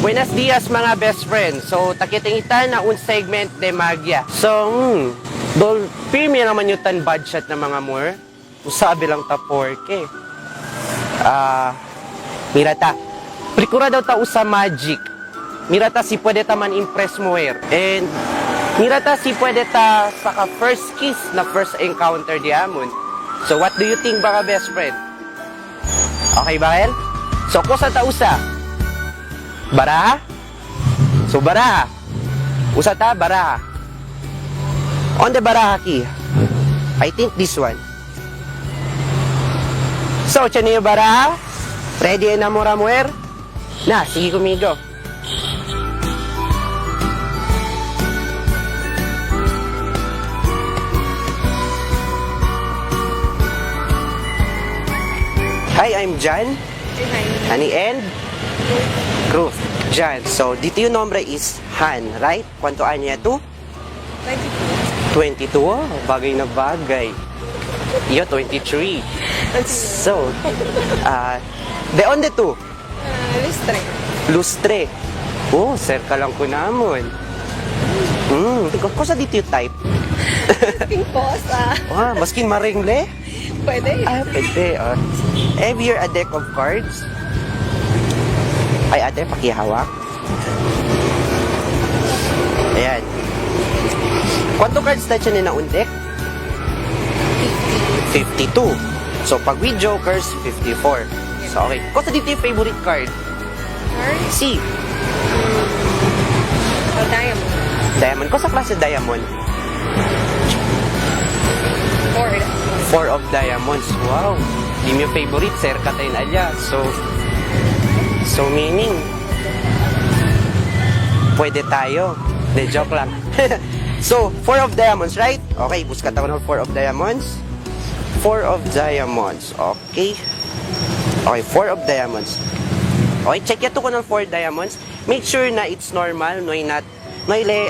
Buenos dias mga best friends. So, takitingita na un segment de Magia. So, pirmi naman yung tan budget na mga more. Sabi lang ta porke. Mirata. Prikura daw ta usa magic. Mirata si pwede ta man impress moer. And mirata si pwede ta sa first kiss na first encounter di amon. So, what do you think baka best friend? Okay ba, El? So, kusa ta usa? Baraha? So, baraha. Usa ta, baraha. On the baraha key. I think this one. So, tiyan niyo baraha? Ready na mo ramuer? Na, sige kumigo. Hi, I'm John. Honey and Ruth. John. So, dito yung nombre is Han, right? Kwanto anya to? 22. 22. Oh, bagay na bagay. Iyo, 23. So, de onde to? Lustre. Lustre. Oh, circa lang ko namon. Kusa dito yung type? Pink posa. Maskin maringle? Pwede. Pwede. Have you a deck of cards? Ay, ate, pakihawak. Ayan. Quanto cards na siya na undek? 52. So, pag with jokers, 54. So, okay. Kosa dito yung favorite card? Card? C. Diamond. Diamond. Kosa klase diamond? Ford. 4 of diamonds. Wow. Di mo favorite, sir, katayin alya. So meaning, pwede tayo. De, joke lang. So, 4 of diamonds, right? Okay, buskat ako ng 4 of diamonds. 4 of diamonds. Okay. Okay, 4 of diamonds. Okay, check yato ko ng 4 diamonds. Make sure na it's normal, noile,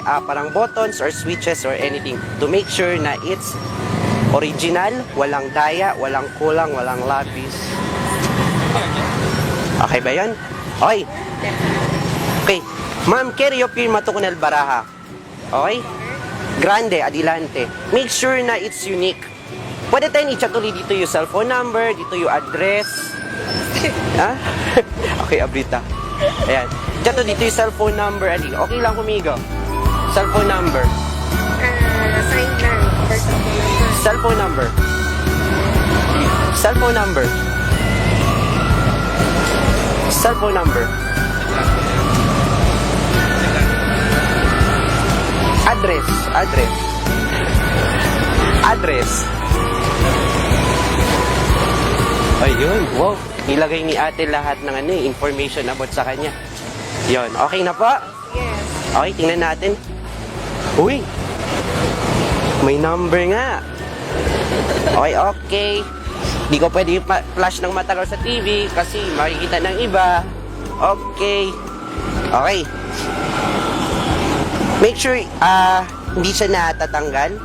parang buttons or switches or anything. To make sure na it's original, walang daya, walang kulang, walang lapis. Okay ba yan? Okay. Okay. Ma'am, carry your firma to kunel baraha. Okay? Grande, adelante. Make sure na it's unique. Pwede tayong i-chatuli dito yung cellphone number, dito yung address. Ha? Okay, abrita. Ayan. Chato dito yung cellphone number, ali. Okay lang kumigo. Cellphone number. Sign lang. Cellphone number. Cellphone number. Cellphone number. Address. Address. Address. Ayun. Wow. Nilagay ni ate lahat ng information about sa kanya. Yun. Okay na po? Yes. Okay, tingnan natin. Uy. May number nga. Okay, okay. Di ko pwede flash ng matagal sa TV kasi makikita ng iba. Okay. Okay. Make sure hindi siya natatanggal.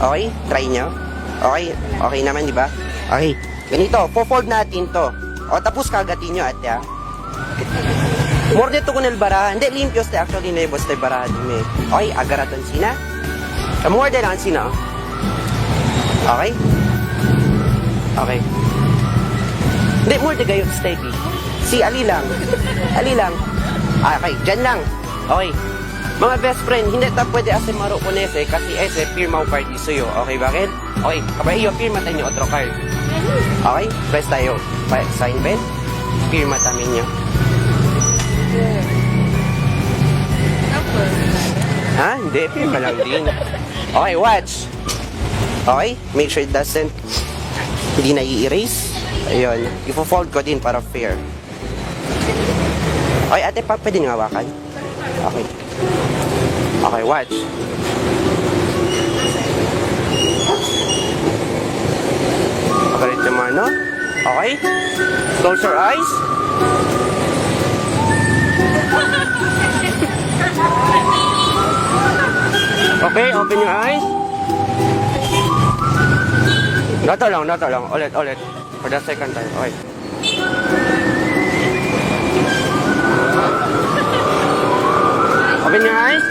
Okay? Try nyo. Okay? Okay naman, di ba? Okay. Ganito. Po-fold natin to. O, tapos kagatin nyo, ate, ha? More dito kunel bara. Hindi, limpios te. Actually, nebos te bara. Okay, agaraton sina. More de lang sina. Okay? Okay. Hindi, more de gayot steady. Si Ali lang. Ali lang. Okay, dyan lang. Okay. Mga best friend, hindi ta pwede ase maro ko nese kasi ese firma o party suyo. Okay, bakit? Okay, kabay iyo, firma tayo nyo otro card. Okay, press tayo. Sign ben. Firma tamin nyo. Ha? Hindi, firma lang din. Okay, watch. Okay, make sure it doesn't hindi na i-erase. Ayun, ifo-fold ko din para fair. Okay, ate, pwede nga hawakan? Okay. Okay, watch. Okay, ito mano. Okay. Close your eyes. Okay, open your eyes. Dato lang. Ulit. For the second time. Okay. Open your eyes.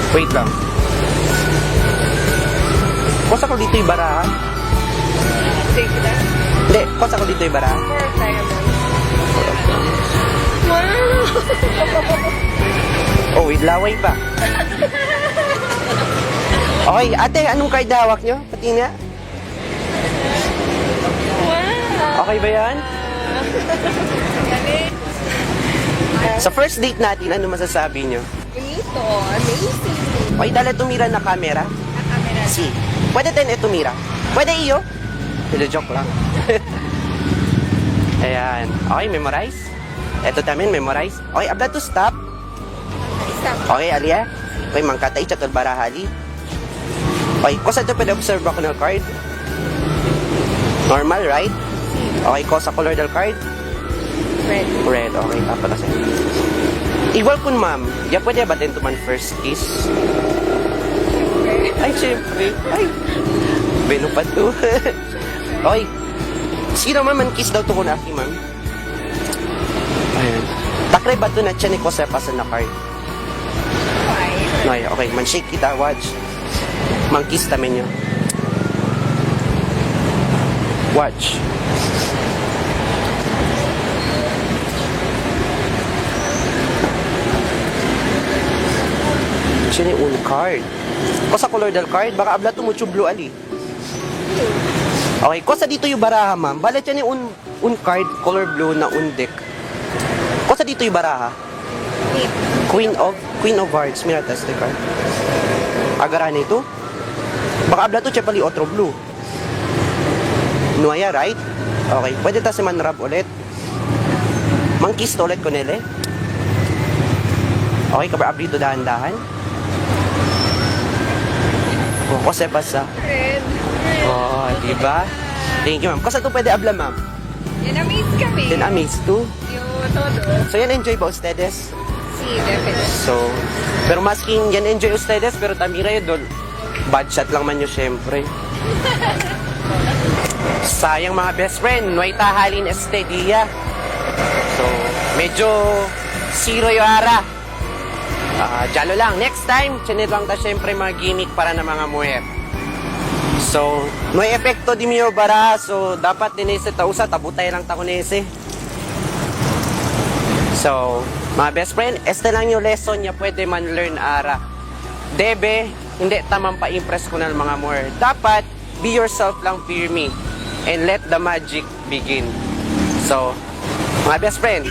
Wait lang. Kosa ko dito yung barahan. Take that. Hindi, kosa ko dito yung barahan. 4 diamonds. Wow! Oh, with laway pa. Okay, ate, anong card na hawak nyo? Pati nga. Wow! Okay ba yan? Sa first date natin, ano masasabi nyo? Ito, amazing. Okay, dala tumira na camera. Camera. Si. Pwede din ito mira. Pwede iyo. Pero joke lang. Ayan. Okay, memorize. Ito namin, memorize. Okay, abla to stop. Stop. Okay, Alia. Okay, mangkata ichatul barahali. Okay, kosa ito pwede observe ako ng card. Normal, right? Okay, kosa color del card. Red. Red, okay, tapos kasi. Igual kun ma'am, ya pwede ba din tuman first kiss? Ay, syempre. Ay, beno pa to. Okay. Sino man kiss daw to ko na aki, ma'am? Ayan. Takre ba to na tiyan ni ko sa pasan na card? Why? Ay, okay, man shake kita, watch. Man kiss tamin nyo. Watch. Siya ni un card. Ko sa color del card, baka abla tumucho blue ali. Okay, ko sa dito yung baraha, ma'am. Bala siya ni un card, color blue na un deck. Ko sa dito yung baraha. Queen of Hearts. Mira, test the card. Agarana ito. Baka abla to siya pali otro blue. Nuaya, right? Okay, pwede ta si manrab ulit. Mangkis to ulit ko nile. Okay, kabar abli to dahan-dahan. Oh, kasi pasa. Red. Oh, diba? Thank you, ma'am. Kasi ito pwede abla, ma'am. Yan, amaze kami. Then amaze too. Yung todo. So, yan enjoy ba ustedes? Si, definitely. So, pero masking yan enjoy ustedes, pero tamira yun doon. Bad shot lang man yun, syempre. Sayang mga best friend, nuay tahalin estedia. So, medyo zero yung ara. Jalo lang. Next time, chinit lang ta syempre mga gimmick para na mga muher. So, may epekto di miyo bara. So, dapat dinese tausa, tabutay lang ta kunese. So, mga best friend, este lang yung lesson niya pwede man learn ara. Debe, hindi tamang pa-impress ko na ng mga muher. Dapat, be yourself lang, fear me. And let the magic begin. So, mga best friend,